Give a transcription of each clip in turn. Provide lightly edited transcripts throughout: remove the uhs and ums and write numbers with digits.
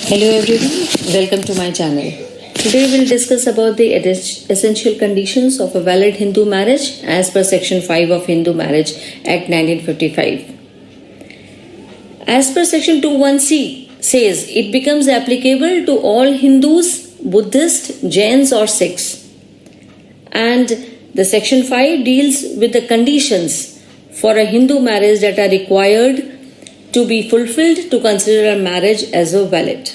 Hello everyone, welcome to my channel. Today we will discuss about the essential conditions of a valid Hindu marriage as per Section 5 of Hindu Marriage Act 1955. As per Section 21C says, it becomes applicable to all Hindus, Buddhists, Jains or Sikhs. And the Section 5 deals with the conditions for a Hindu marriage that are required to be fulfilled to consider a marriage as a valid.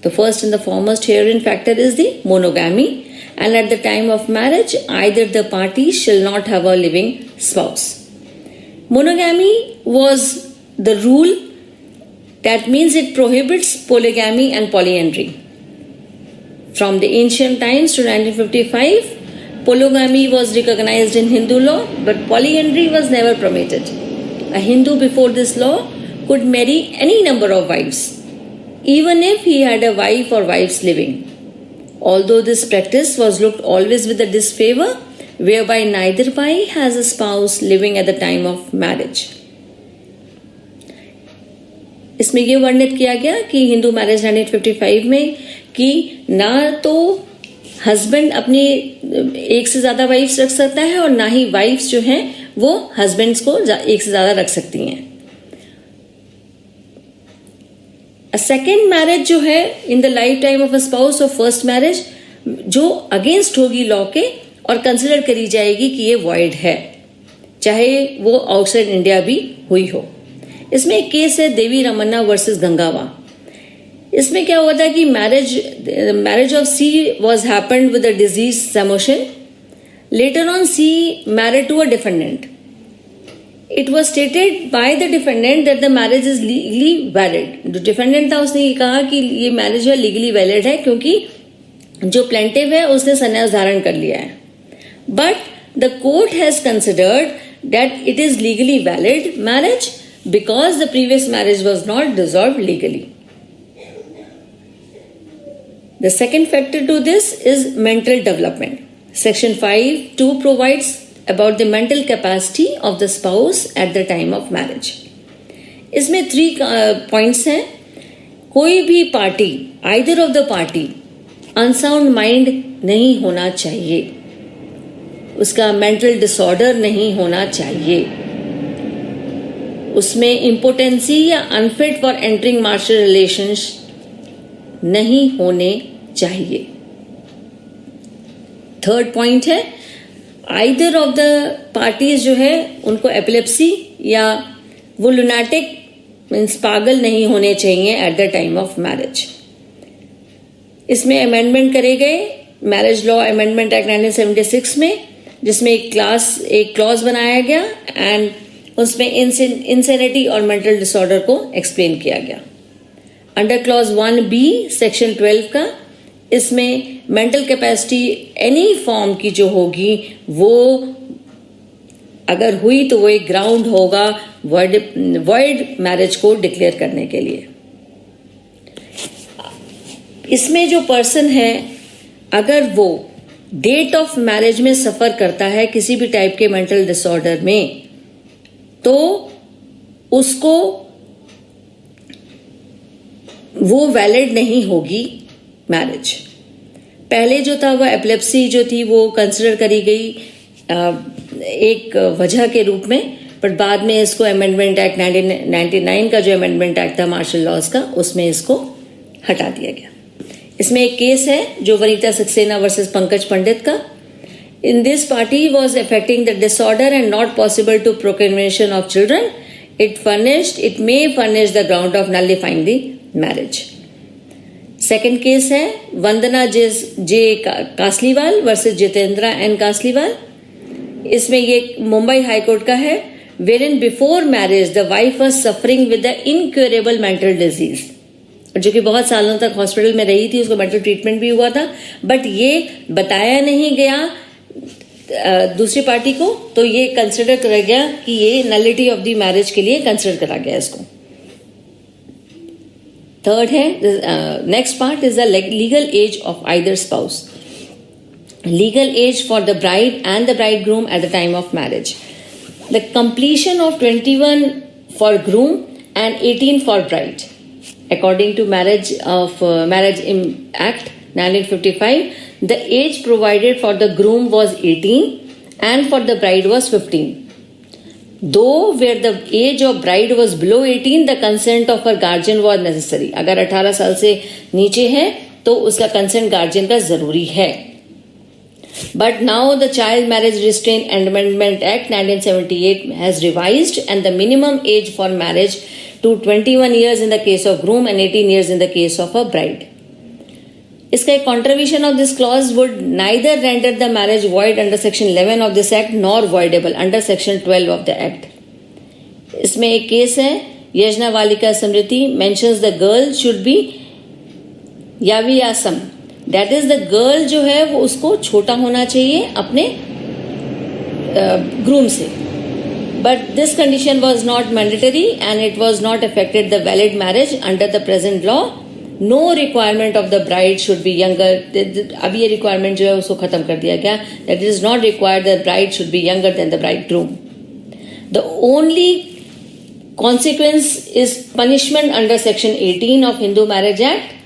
The first and the foremost herein factor is the monogamy, and at the time of marriage, either the parties shall not have a living spouse. Monogamy was the rule, that means it prohibits polygamy and polyandry. From the ancient times to 1955, polygamy was recognized in Hindu law, but polyandry was never permitted. A Hindu before this law could marry any number of wives, even if he had a wife or wives living. Although this practice was looked always with a disfavor, whereby neither party has a spouse living at the time of marriage. इसमें ये वर्णित किया गया कि Hindu marriage 1955 में कि ना तो हस्बैंड अपनी एक से ज्यादा वाइफ्स रख सकता है और ना ही वाइफ्स जो हैं वो हस्बैंड्स को एक से ज्यादा रख सकती हैं. सेकेंड मैरिज जो है in the life time of a spouse और फर्स्ट मैरिज जो अगेंस्ट होगी लॉ के और कंसिडर करी जाएगी कि ये वॉइड है, चाहे वो आउटसाइड इंडिया भी हुई हो. इसमें एक केस है देवी रमन्ना वर्सेस गंगावा. इसमें क्या हुआ था कि marriage of she was happened with a disease सेमोशन. Later on she married to a defendant. It was stated by the defendant that the marriage is legally valid. जो डिफेंडेंट था उसने ये कहा कि ये मैरिज है लीगली वैलिड है क्योंकि जो प्लेंटिव है उसने संन्यास धारण कर लिया है. But the court has considered that it is legally valid marriage because the previous marriage was not dissolved legally. The second factor to this is mental development. Section 5(2) provides about the mental capacity of the spouse at the time of marriage. इसमें 3 points हैं. कोई भी party, either of the party, unsound mind नहीं होना चाहिए, उसका mental disorder नहीं होना चाहिए, उसमें इम्पोटेंसी या unfit for entering marital relations नहीं होने चाहिए. थर्ड पॉइंट है आइदर ऑफ द पार्टीज जो है उनको एपिलेप्सी या वो लुनाटिक मीन्स पागल नहीं होने चाहिए eight the time of marriage. इसमें अमेंडमेंट करे गए मैरिज लॉ अमेंडमेंट एक्ट 1976 में, जिसमें एक क्लॉज बनाया गया एंड उसमें इंसेनिटी और मेंटल डिसऑर्डर को एक्सप्लेन किया गया. अंडर क्लॉज 1B सेक्शन 12 का इसमें मेंटल कैपेसिटी एनी फॉर्म की जो होगी वो अगर हुई तो वो एक ग्राउंड होगा वॉइड मैरिज को डिक्लेयर करने के लिए. इसमें जो पर्सन है अगर वो डेट ऑफ मैरिज में सफर करता है किसी भी टाइप के मेंटल डिसऑर्डर में तो उसको वो वैलिड नहीं होगी मैरिज. पहले जो था वह एपिलेप्सी जो थी वो कंसिडर करी गई एक वजह के रूप में, बट बाद में इसको अमेंडमेंट एक्ट 1999 का जो अमेंडमेंट एक्ट था मार्शल लॉज का उसमें इसको हटा दिया गया. इसमें एक केस है जो वनीता सक्सेना वर्सेस पंकज पंडित का. In this party was affecting the disorder and not possible to proclamation of children. It may furnish the ground of nullifying the marriage. Second case है Vandana J Kasliwal versus Jitendra N Kasliwal. इसमें ये मुंबई हाईकोर्ट का है. Wherein before marriage the wife was suffering with the incurable mental disease, जो कि बहुत सालों तक हॉस्पिटल में रही थी, उसको मेंटल ट्रीटमेंट भी हुआ था, बट ये बताया नहीं गया दूसरी पार्टी को, तो ये कंसिडर करा गया कि ये नलिटी ऑफ द मैरिज के लिए कंसिडर करा गया इसको. थर्ड है next part is the legal age of either spouse. Legal age for the bride and the bridegroom at the time of marriage. The completion of 21 for groom and 18 for bride according to Marriage Act 1955, the age provided for the groom was 18 and for the bride was 15. Though where the age of bride was below 18, the consent of her guardian was necessary. अगर 18 साल से नीचे है तो उसका consent guardian का जरूरी है. But now the Child Marriage Restraint Amendment Act 1978 has revised and the minimum age for marriage to 21 years in the case of groom and 18 years in the case of a bride. इसका एक contravention of this clause would neither render the marriage void under section 11 of this act nor voidable under section 12 of the act. इसमें एक case है यजना वालिका स्मृति mentions the girl should be यावियासम. That is the girl जो है वो उसको छोटा होना चाहिए अपने groom से. But this condition was not mandatory and it was not affected the valid marriage under the present law. No requirement of the bride should be younger. अब ये requirement जो है उसको खत्म कर दिया गया. That it is not required that bride should be younger than the bridegroom. The only consequence is punishment under section 18 of Hindu Marriage Act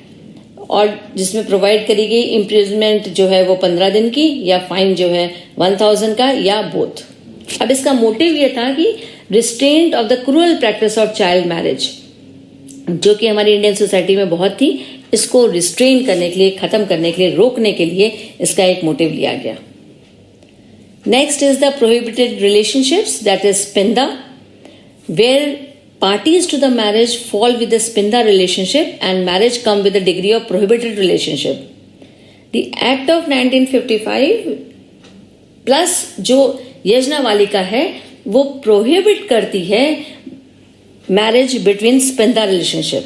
और जिसमें प्रोवाइड करी गई इम्प्रिजमेंट जो है वो 15 दिन की या फाइन जो है 1000 का या बोथ. अब इसका मोटिव ये था कि restraint of the cruel practice of child marriage जो कि हमारी इंडियन सोसाइटी में बहुत थी, इसको रिस्ट्रेन करने के लिए, खत्म करने के लिए, रोकने के लिए इसका एक मोटिव लिया गया. Next is the prohibited relationships that is sapinda where parties to the marriage fall with the spinda relationship and marriage come with a degree of prohibited relationship. The Act of 1955 plus जो यजना वालिका है वो prohibit करती है marriage between spinda relationship.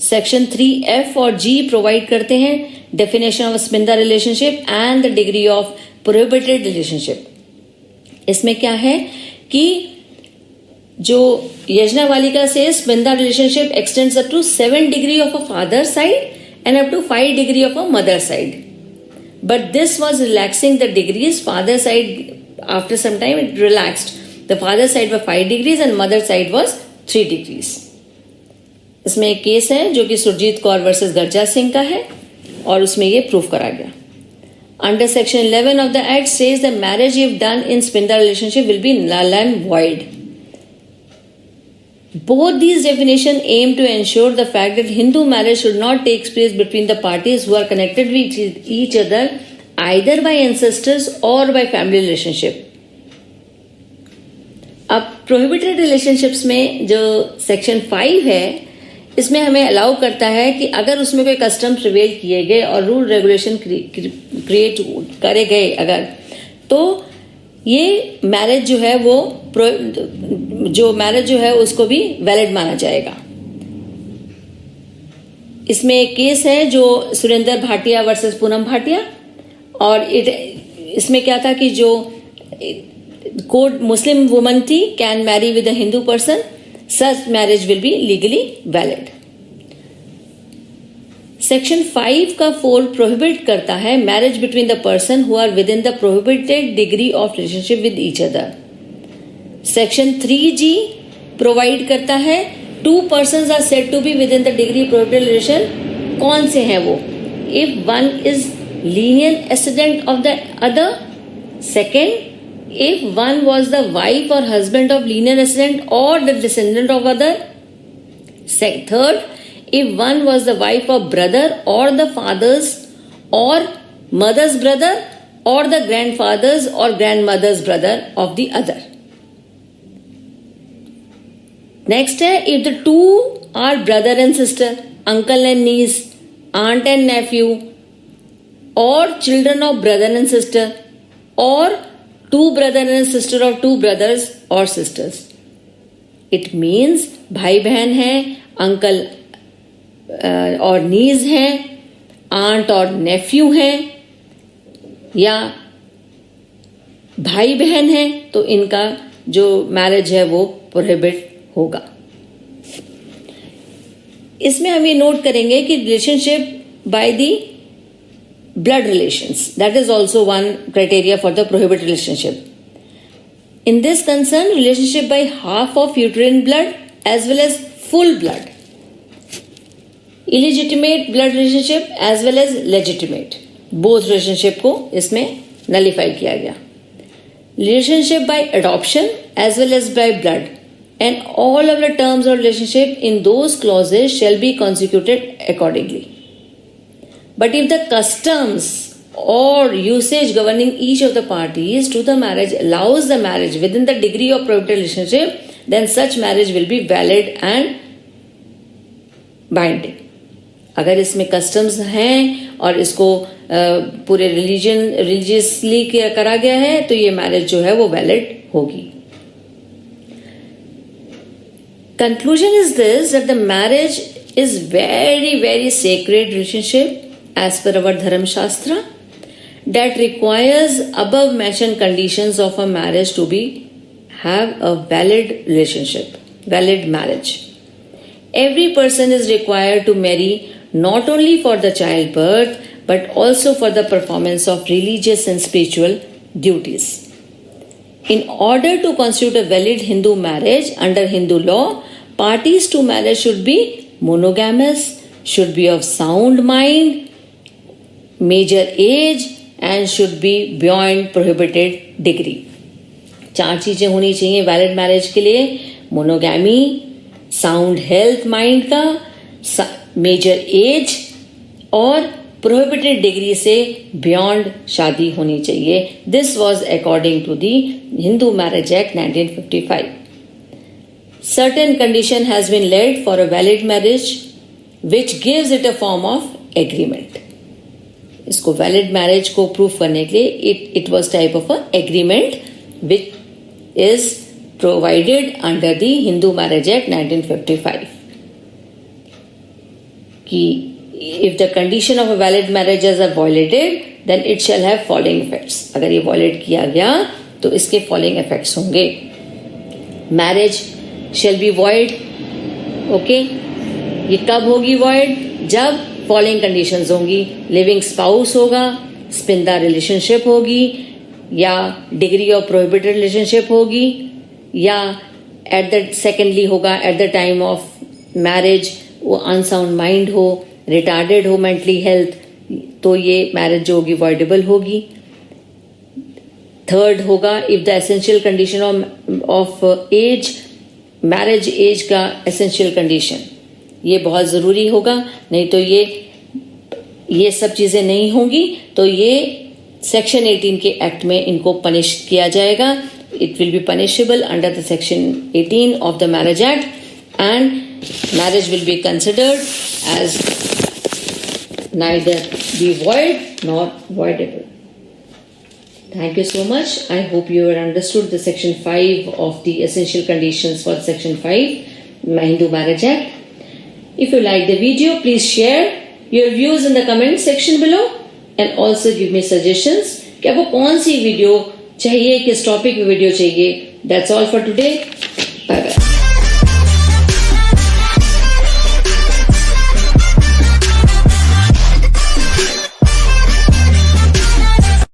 Section 3F और G provide करते हैं definition of spinda relationship and the degree of prohibited relationship. इसमें क्या है कि जो यजना वालिका से sapinda relationship extends up to 7 degree of a father side and up to 5 degree of a mother side. But this was relaxing the degrees. Father side after some time it relaxed. The father side were 5 degrees and mother side was 3 degrees. इसमें एक case है जो कि Surjit Kaur versus Garja Singh का है और उसमें ये प्रूफ करा गया. Under section 11 of the act says the marriage if done in sapinda relationship will be null and void. Both these definitions aim to ensure the fact that Hindu marriage should not take place between the parties who are connected with each other either by ancestors or by family relationship. अब prohibited relationships में जो section 5 है इसमें हमें allow करता है कि अगर उसमें कोई कस्टम प्रिवेल किए गए और रूल रेगुलेशन क्रिएट करे गए अगर, तो ये मैरिज जो है वो उसको भी वैलिड माना जाएगा. इसमें एक केस है जो सुरेंद्र भाटिया वर्सेस पूनम भाटिया और इसमें क्या था कि जो कोड मुस्लिम वुमन थी can marry with a Hindu person, such marriage will be legally valid. Section 5 का 4 प्रोहिबिट करता है marriage between the person who are within the prohibited degree of relationship with each other. Section 3G provide करता है 2 persons are said to be within the degree prohibited relation. कौन से हैं वो? If one is lenient ascendant of the other. Second, if one was the wife और husband of lenient ascendant और the descendant of other. Third, if one was the wife of brother or the father's or mother's brother or the grandfather's or grandmother's brother of the other. Next है if the two are brother and sister, uncle and niece, aunt and nephew or children of brother and sister or two brother and sister or two brothers or sisters. It means भाई बहन है, uncle और नीज हैं, aunt और नेफ्यू हैं या भाई बहन हैं, तो इनका जो मैरिज है वो प्रोहिबिट होगा. इसमें हम ये नोट करेंगे कि relationship by the blood relations, that is also one criteria for the prohibited relationship. In this concern relationship by half of uterine blood as well as full blood. Illegitimate blood relationship as well as legitimate, both relationship को इसमें nullify किया गया. Relationship by adoption as well as by blood and all of the terms of relationship in those clauses shall be consecuted accordingly. But if the customs or usage governing each of the parties to the marriage allows the marriage within the degree of prohibited relationship, then such marriage will be valid and binding. अगर इसमें customs हैं और इसको पूरे religiously करा गया है तो ये मैरिज जो है वो वैलिड होगी. Conclusion is this, that the marriage is very, very sacred relationship as per our Dharma Shastra that requires above mentioned conditions of a marriage to have a valid relationship, valid marriage. Every person is required to marry not only for the childbirth but also for the performance of religious and spiritual duties. In order to constitute a valid Hindu marriage under Hindu law, parties to marriage should be monogamous, should be of sound mind, major age and should be beyond prohibited degree. 4 चीजें होनी चाहिए valid marriage के लिए. Monogamy, sound health mind का, major age और prohibited degree से beyond शादी होनी चाहिए. This was according to the Hindu marriage act 1955. Certain condition has been laid for a valid marriage which gives it a form of agreement. इसको valid marriage को prove करने के लिए it was type of a agreement which is provided under the Hindu Marriage Act 1955. कि if the condition of a valid marriage is violated, then it shall have following effects. अगर ये violate किया गया तो इसके following effects होंगे. Marriage shall be void. Okay, ये कब होगी void? जब following conditions होंगी. लिविंग स्पाउस होगा, स्पिंदा रिलेशनशिप होगी, या डिग्री ऑफ प्रोहिबिटेड रिलेशनशिप होगी, या एट द सेकेंडली होगा at the time of marriage वो अनसाउंड माइंड हो, रिटार्डेड हो मेंटली हेल्थ, तो ये मैरिज जो होगी वॉइडेबल होगी. थर्ड होगा if the essential condition of age, marriage age का एसेंशियल कंडीशन ये बहुत ज़रूरी होगा, नहीं तो ये सब चीज़ें नहीं होंगी तो ये सेक्शन 18 के एक्ट में इनको पनिश किया जाएगा. It will be punishable under the section 18 of the marriage act and marriage will be considered as neither be void nor voidable. Thank you so much. I hope you have understood the section 5 of the essential conditions for section 5 Hindu Marriage Act. If you like the video, please share your views in the comment section below and also give me suggestions कि आपको कौन सी video चाहिए, किस topic पे video चाहिए. That's all for today. Bye bye.